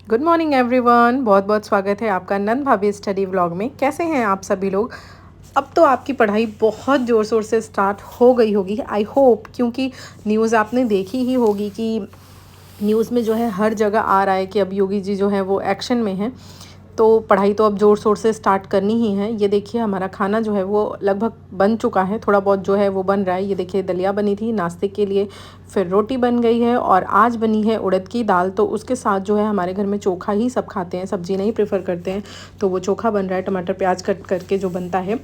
Good morning everyone, बहुत बहुत स्वागत है आपका नंद भाभी स्टडी व्लॉग में। कैसे हैं आप सभी लोग। अब तो आपकी पढ़ाई बहुत ज़ोर शोर से स्टार्ट हो गई होगी आई होप, क्योंकि न्यूज़ आपने देखी ही होगी कि न्यूज़ में जो है हर जगह आ रहा है कि अब योगी जी जो है वो एक्शन में हैं। तो पढ़ाई तो अब ज़ोर शोर से स्टार्ट करनी ही है। ये देखिए हमारा खाना जो है वो लगभग बन चुका है, थोड़ा बहुत जो है वो बन रहा है। ये देखिए दलिया बनी थी नाश्ते के लिए, फिर रोटी बन गई है और आज बनी है उड़द की दाल। तो उसके साथ जो है हमारे घर में चोखा ही सब खाते हैं, सब्ज़ी नहीं प्रेफर करते हैं। तो वो चोखा बन रहा है, टमाटर प्याज कट करके जो बनता है।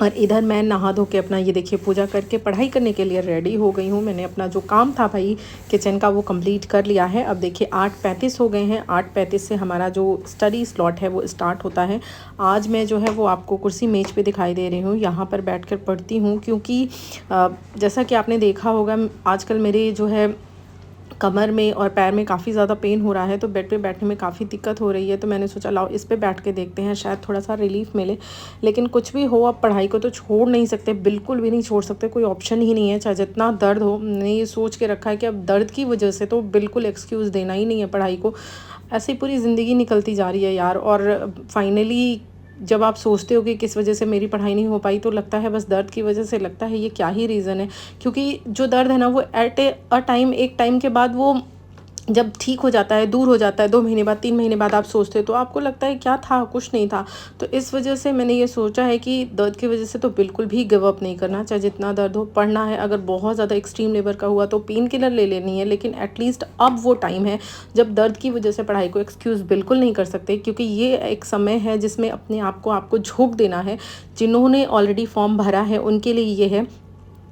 और इधर मैं नहा धो के अपना ये देखिए पूजा करके पढ़ाई करने के लिए रेडी हो गई हूँ। मैंने अपना जो काम था भाई किचन का वो कंप्लीट कर लिया है। अब देखिए 8:35 हो गए हैं। 8:35 से हमारा जो स्टडी स्लॉट है वो स्टार्ट होता है। आज मैं जो है वो आपको कुर्सी मेज पे दिखाई दे रही हूँ, यहाँ पर बैठकर पढ़ती हूँ। क्योंकि जैसा कि आपने देखा होगा आजकल मेरे जो है कमर में और पैर में काफ़ी ज़्यादा पेन हो रहा है, तो बेड पे बैठने में काफ़ी दिक्कत हो रही है। तो मैंने सोचा लाओ इस पे बैठ के देखते हैं, शायद थोड़ा सा रिलीफ मिले। लेकिन कुछ भी हो, अब पढ़ाई को तो छोड़ नहीं सकते, बिल्कुल भी नहीं छोड़ सकते, कोई ऑप्शन ही नहीं है। चाहे जितना दर्द हो, मैंने ये सोच के रखा है कि अब दर्द की वजह से तो बिल्कुल एक्सक्यूज़ देना ही नहीं है पढ़ाई को। ऐसे ही पूरी ज़िंदगी निकलती जा रही है यार। और फाइनली जब आप सोचते हो कि किस वजह से मेरी पढ़ाई नहीं हो पाई, तो लगता है बस दर्द की वजह से। लगता है ये क्या ही रीज़न है। क्योंकि जो दर्द है ना वो एट अ टाइम, एक टाइम के बाद वो जब ठीक हो जाता है, दूर हो जाता है, 2 महीने बाद 3 महीने बाद आप सोचते हो तो आपको लगता है क्या था, कुछ नहीं था। तो इस वजह से मैंने ये सोचा है कि दर्द की वजह से तो बिल्कुल भी गिव अप नहीं करना, चाहे जितना दर्द हो। पढ़ना है, अगर बहुत ज़्यादा एक्सट्रीम लेवल का हुआ तो पेन किलर ले लेनी है। लेकिन एटलीस्ट अब वो टाइम है जब दर्द की वजह से पढ़ाई को एक्सक्यूज़ बिल्कुल नहीं कर सकते। क्योंकि ये एक समय है जिसमें अपने आप को आपको झोंक देना है। जिन्होंने ऑलरेडी फॉर्म भरा है उनके लिए ये है।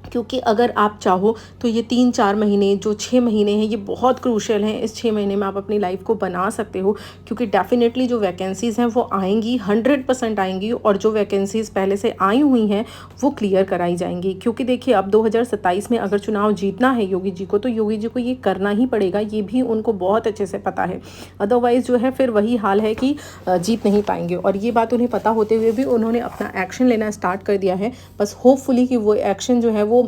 क्योंकि अगर आप चाहो तो ये 3-4 महीने, जो 6 महीने हैं, ये बहुत क्रूशियल हैं। इस 6 महीने में आप अपनी लाइफ को बना सकते हो। क्योंकि डेफिनेटली जो वैकेंसीज़ हैं वो आएंगी, 100% आएंगी। और जो वैकेंसीज़ पहले से आई हुई हैं वो क्लियर कराई जाएंगी। क्योंकि देखिए अब 2027 में अगर चुनाव जीतना है योगी जी को, तो योगी जी को ये करना ही पड़ेगा। ये भी उनको बहुत अच्छे से पता है। अदरवाइज़ जो है फिर वही हाल है कि जीत नहीं पाएंगे। और ये बात उन्हें पता होते हुए भी उन्होंने अपना एक्शन लेना स्टार्ट कर दिया है। बस होपफुली कि वो एक्शन जो है वो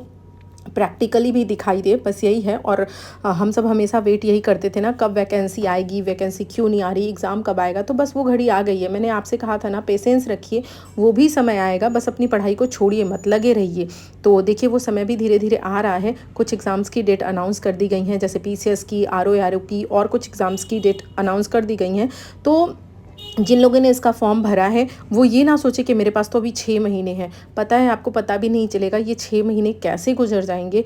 प्रैक्टिकली भी दिखाई दे, बस यही है। और हम सब हमेशा वेट यही करते थे ना, कब वैकेंसी आएगी, वैकेंसी क्यों नहीं आ रही, एग्ज़ाम कब आएगा। तो बस वो घड़ी आ गई है। मैंने आपसे कहा था ना, पेशेंस रखिए, वो भी समय आएगा। बस अपनी पढ़ाई को छोड़िए मत, लगे रहिए। तो देखिए वो समय भी धीरे धीरे आ रहा है। कुछ एग्ज़ाम्स की डेट अनाउंस कर दी गई हैं, जैसे PCS की, RO की, और कुछ एग्ज़ाम्स की डेट अनाउंस कर दी गई हैं। तो जिन लोगों ने इसका फॉर्म भरा है वो ये ना सोचे कि मेरे पास तो अभी 6 महीने हैं। पता है आपको, पता भी नहीं चलेगा ये 6 महीने कैसे गुजर जाएंगे।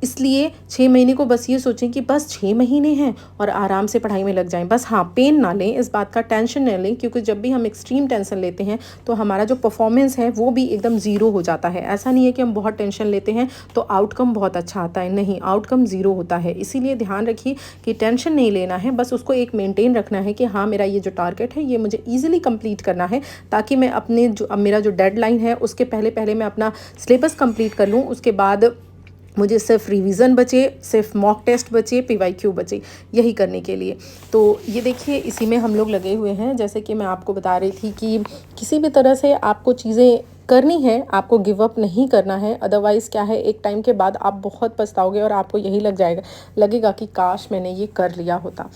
इसलिए 6 महीने को बस ये सोचें कि बस 6 महीने हैं और आराम से पढ़ाई में लग जाएं। बस हाँ, पेन ना लें, इस बात का टेंशन ना लें। क्योंकि जब भी हम एक्सट्रीम टेंशन लेते हैं तो हमारा जो परफॉर्मेंस है वो भी एकदम ज़ीरो हो जाता है। ऐसा नहीं है कि हम बहुत टेंशन लेते हैं तो आउटकम बहुत अच्छा आता है, नहीं, आउटकम ज़ीरो होता है। इसीलिए ध्यान रखिए कि टेंशन नहीं लेना है, बस उसको एक मेंटेन रखना है कि हाँ मेरा ये जो टारगेट है ये मुझे ईजिली कंप्लीट करना है, ताकि मैं अपने जो मेरा जो डेडलाइन है उसके पहले पहले मैं अपना सिलेबस कंप्लीट कर लूँ। उसके बाद मुझे सिर्फ रिवीजन बचे, सिर्फ मॉक टेस्ट बचे, PYQ बचे, यही करने के लिए। तो ये देखिए इसी में हम लोग लगे हुए हैं। जैसे कि मैं आपको बता रही थी कि किसी भी तरह से आपको चीज़ें करनी है, आपको गिव अप नहीं करना है। अदरवाइज़ क्या है, एक टाइम के बाद आप बहुत पछताओगे और आपको यही लगेगा कि काश मैंने ये कर लिया होता,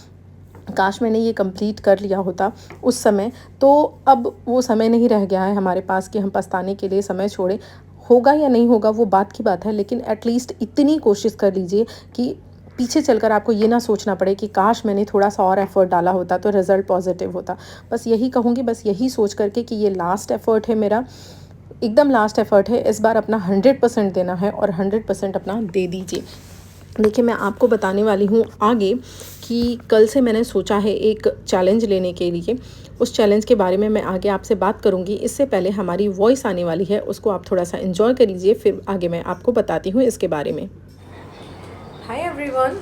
काश मैंने ये कंप्लीट कर लिया होता उस समय। तो अब वो समय नहीं रह गया है हमारे पास कि हम पछताने के लिए समय छोड़ें। होगा या नहीं होगा वो बात की बात है, लेकिन एटलीस्ट इतनी कोशिश कर लीजिए कि पीछे चलकर आपको ये ना सोचना पड़े कि काश मैंने थोड़ा सा और एफ़र्ट डाला होता तो रिज़ल्ट पॉजिटिव होता। बस यही कहूँगी, बस यही सोच करके कि ये लास्ट एफ़र्ट है मेरा, एकदम लास्ट एफ़र्ट है। इस बार अपना 100% देना है और 100% अपना दे दीजिए। देखिए मैं आपको बताने वाली हूँ आगे कि कल से मैंने सोचा है एक चैलेंज लेने के लिए। उस चैलेंज के बारे में मैं आगे आपसे बात करूँगी। इससे पहले हमारी वॉइस आने वाली है, उसको आप थोड़ा सा एंजॉय कर लीजिए, फिर आगे मैं आपको बताती हूँ इसके बारे में। हाय एवरीवन,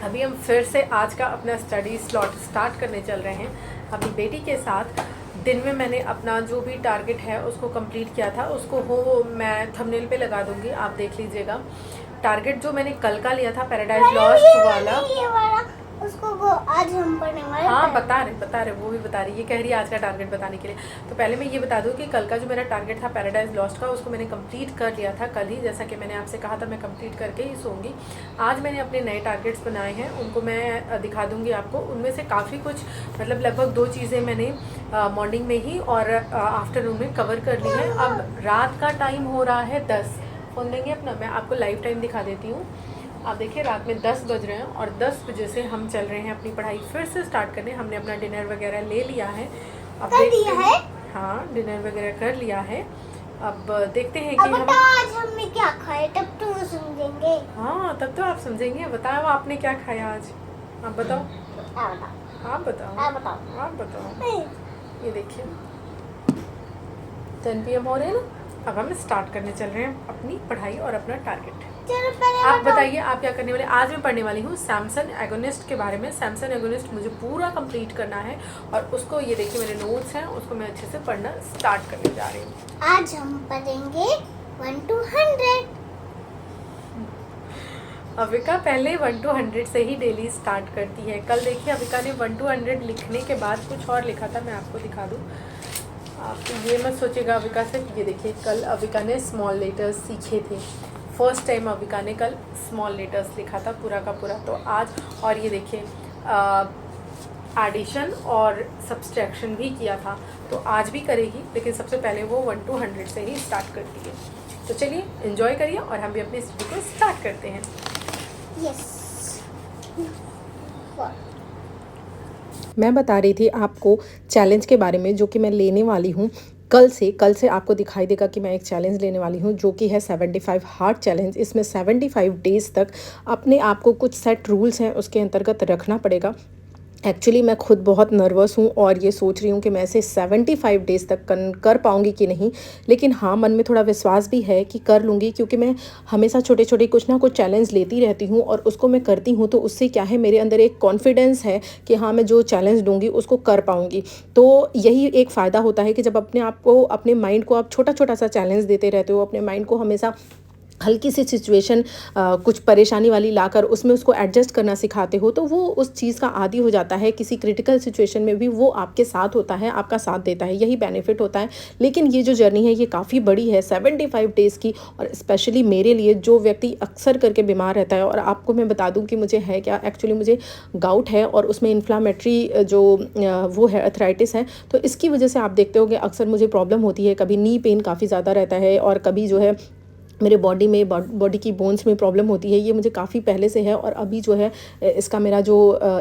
अभी हम फिर से आज का अपना स्टडी स्लॉट स्टार्ट करने चल रहे हैं अपनी बेटी के साथ। दिन में मैंने अपना जो भी टारगेट है उसको कंप्लीट किया था, उसको मैं थंबनेल पे लगा दूंगी, आप देख लीजिएगा। टारगेट जो मैंने कल का लिया था पैराडाइज लॉस्ट वाला, उसको वो आज हम पढ़ने वाले। हाँ बता रहे वो भी बता रही, ये कह रही है आज का टारगेट बताने के लिए। तो पहले मैं ये बता दूँ कि कल का जो मेरा टारगेट था पैराडाइज लॉस्ट का, उसको मैंने कंप्लीट कर लिया था कल ही, जैसा कि मैंने आपसे कहा था मैं कंप्लीट करके ही सोऊंगी। आज मैंने अपने नए टारगेट्स बनाए हैं, उनको मैं दिखा दूँगी आपको। उनमें से काफ़ी कुछ मतलब लगभग 2 चीज़ें मैंने मॉर्निंग में ही और आफ्टरनून में कवर कर ली है। अब रात का टाइम हो रहा है 10। फ़ोन देंगे अपना, मैं आपको लाइव टाइम दिखा देती हूँ। आप देखिए रात में 10 बज रहे हैं और 10 बजे से हम चल रहे हैं अपनी पढ़ाई फिर से स्टार्ट करने। हमने अपना डिनर वगैरह ले लिया है, अब कर लिया है। हाँ डिनर वगैरह कर लिया है। अब देखते हैं कि अब आज हमने क्या खाया, तब तो वो समझेंगे। हाँ तब तो आप समझेंगे। बताओ आपने क्या खाया आज, आप बताओ। आप बताओ। ये देखिए 10 PM हो रहे हैं ना। अब हम स्टार्ट करने चल रहे हैं अपनी पढ़ाई और अपना टारगेट। आप बताइए आप क्या करने वाले। आज मैं पढ़ने वाली हूँ सैमसंग एगोनिस्ट के बारे में। सैमसंग एगोनिस्ट मुझे पूरा कंप्लीट करना है और उसको ये देखिए मेरे नोट्स हैं, उसको मैं अच्छे से पढ़ना स्टार्ट करने जा रही हूँ। आज हम पढ़ेंगे 1 to 100। अविका पहले 1 to 100 से ही डेली स्टार्ट करती है। कल देखिए अविका ने 1 to 100 लिखने के बाद कुछ और लिखा था, मैं आपको दिखा दूँ। आप ये मत सोचिएगा अविका से। ये देखिए कल अविका ने स्मॉल लेटर्स सीखे थे, फर्स्ट टाइम अविका ने कल स्मॉल लेटर्स लिखा था पूरा का पूरा। तो आज और ये देखिए एडिशन और सब्सट्रैक्शन भी किया था, तो आज भी करेगी, लेकिन सबसे पहले वो 1 to 100 से ही स्टार्ट करती है। तो चलिए एंजॉय करिए और हम भी अपनी स्टडी को स्टार्ट करते हैं। यस। मैं बता रही थी आपको चैलेंज के बारे में जो कि मैं लेने वाली हूँ कल से आपको दिखाई देगा कि मैं एक चैलेंज लेने वाली हूँ जो कि है 75 हार्ड चैलेंज। इसमें 75 डेज़ तक अपने आप को कुछ सेट रूल्स हैं उसके अंतर्गत रखना पड़ेगा। एक्चुअली मैं खुद बहुत नर्वस हूँ और ये सोच रही हूँ कि मैं इसे 75 डेज़ तक कर पाऊँगी कि नहीं, लेकिन हाँ मन में थोड़ा विश्वास भी है कि कर लूँगी, क्योंकि मैं हमेशा छोटे छोटे कुछ ना कुछ चैलेंज लेती रहती हूँ और उसको मैं करती हूँ। तो उससे क्या है, मेरे अंदर एक कॉन्फिडेंस है कि हाँ मैं जो चैलेंज लूँगी उसको कर पाऊँगी। तो यही एक फ़ायदा होता है कि जब अपने आप को, अपने माइंड को आप छोटा छोटा सा चैलेंज देते रहते हो, अपने माइंड को हमेशा हल्की सी सिचुएशन कुछ परेशानी वाली लाकर उसमें उसको एडजस्ट करना सिखाते हो, तो वो उस चीज़ का आदी हो जाता है। किसी क्रिटिकल सिचुएशन में भी वो आपके साथ होता है, आपका साथ देता है, यही बेनिफिट होता है। लेकिन ये जो जर्नी है ये काफ़ी बड़ी है 75 डेज़ की, और स्पेशली मेरे लिए जो व्यक्ति अक्सर करके बीमार रहता है। और आपको मैं बता दूं कि मुझे है क्या, एक्चुअली मुझे गाउट है और उसमें इन्फ्लामेटरी जो वो है अर्थराइटिस है। तो इसकी वजह से आप देखते हो कि अक्सर मुझे प्रॉब्लम होती है, कभी नी पेन काफ़ी ज़्यादा रहता है और कभी जो है मेरे बॉडी की बोन्स में प्रॉब्लम होती है। ये मुझे काफ़ी पहले से है और अभी जो है इसका मेरा जो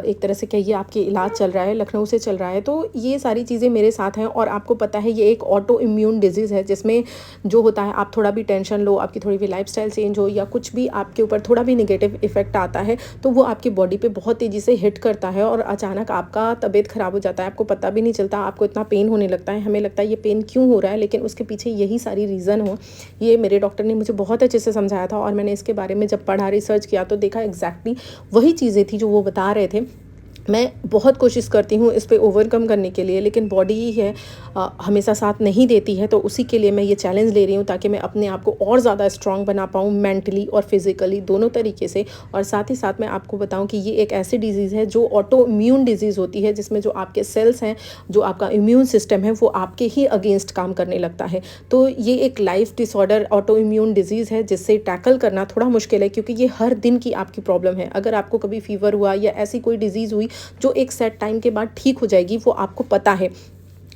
एक तरह से कहिए आपके इलाज चल रहा है, लखनऊ से चल रहा है। तो ये सारी चीज़ें मेरे साथ हैं और आपको पता है ये एक ऑटो इम्यून डिजीज़ है, जिसमें जो होता है आप थोड़ा भी टेंशन लो, आपकी थोड़ी भी लाइफस्टाइल चेंज हो या कुछ भी आपके ऊपर थोड़ा भी नेगेटिव इफेक्ट आता है तो वो आपकी बॉडी पे बहुत तेज़ी से हिट करता है और अचानक आपका तबीयत ख़राब हो जाता है। आपको पता भी नहीं चलता, आपको इतना पेन होने लगता है, हमें लगता है ये पेन क्यों हो रहा है, लेकिन उसके पीछे यही सारी रीज़न हो। ये मेरे डॉक्टर ने मुझे बहुत अच्छे से समझाया था और मैंने इसके बारे में जब पढ़ा, रिसर्च किया तो देखा एग्जैक्टली वही चीज़ें थी जो वो बता रहे थे। मैं बहुत कोशिश करती हूँ इस पे ओवरकम करने के लिए, लेकिन बॉडी ही है हमेशा साथ नहीं देती है। तो उसी के लिए मैं ये चैलेंज ले रही हूँ ताकि मैं अपने आप को और ज़्यादा स्ट्रॉन्ग बना पाऊँ, मेंटली और फिज़िकली दोनों तरीके से। और साथ ही साथ मैं आपको बताऊँ कि ये एक ऐसी डिज़ीज़ है जो ऑटो इम्यून डिज़ीज़ होती है, जिसमें जो आपके सेल्स हैं, जो आपका इम्यून सिस्टम है, वो आपके ही अगेंस्ट काम करने लगता है। तो ये एक life disorder auto immune disease है जिससे टैकल करना थोड़ा मुश्किल है, क्योंकि ये हर दिन की आपकी प्रॉब्लम है। अगर आपको कभी फीवर हुआ या ऐसी कोई डिज़ीज़ हुई जो एक सेट टाइम के बाद ठीक हो जाएगी, वो आपको पता है,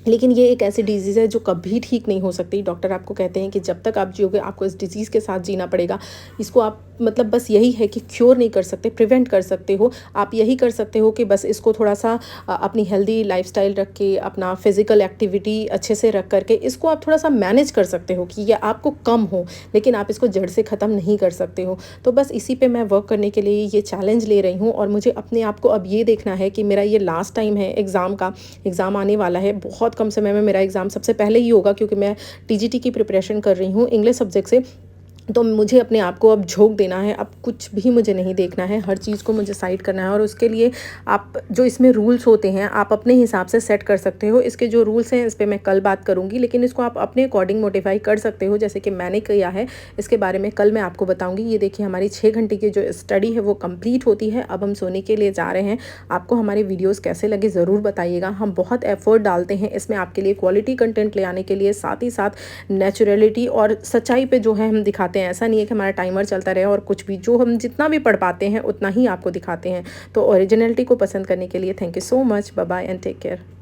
लेकिन ये एक ऐसी डिजीज़ है जो कभी ठीक नहीं हो सकती। डॉक्टर आपको कहते हैं कि जब तक आप जियोगे आपको इस डिजीज़ के साथ जीना पड़ेगा। इसको आप मतलब बस यही है कि क्योर नहीं कर सकते, प्रिवेंट कर सकते हो। आप यही कर सकते हो कि बस इसको थोड़ा सा अपनी हेल्दी लाइफस्टाइल रख के, अपना फिजिकल एक्टिविटी अच्छे से रख करके इसको आप थोड़ा सा मैनेज कर सकते हो कि ये आपको कम हो, लेकिन आप इसको जड़ से ख़त्म नहीं कर सकते हो। तो बस इसी पे मैं वर्क करने के लिए ये चैलेंज ले रही हूँ और मुझे अपने आप को अब ये देखना है कि मेरा ये लास्ट टाइम है एग्ज़ाम का। एग्ज़ाम आने वाला है, बहुत कम समय में मेरा एग्ज़ाम सबसे पहले ही होगा, क्योंकि मैं टीजीटी की प्रिपरेशन कर रही हूँ इंग्लिश सब्जेक्ट से। तो मुझे अपने आप को अब झोंक देना है, अब कुछ भी मुझे नहीं देखना है, हर चीज़ को मुझे साइड करना है। और उसके लिए आप जो इसमें रूल्स होते हैं आप अपने हिसाब से सेट कर सकते हो। इसके जो रूल्स हैं इस पे मैं कल बात करूँगी, लेकिन इसको आप अपने अकॉर्डिंग मॉडिफाई कर सकते हो, जैसे कि मैंने किया है। इसके बारे में कल मैं आपको बताऊँगी। ये देखिए हमारी 6 घंटे की जो स्टडी है वो कंप्लीट होती है। अब हम सोने के लिए जा रहे हैं। आपको हमारे वीडियोज़ कैसे लगे ज़रूर बताइएगा। हम बहुत एफर्ट डालते हैं इसमें आपके लिए क्वालिटी कंटेंट ले आने के लिए, साथ ही साथ नेचुरलिटी और सच्चाई पे जो है हम दिखाते हैं। ऐसा नहीं है कि हमारा टाइमर चलता रहे और कुछ भी, जो हम जितना भी पढ़ पाते हैं उतना ही आपको दिखाते हैं। तो ओरिजिनलिटी को पसंद करने के लिए thank you so much. Bye bye and take care.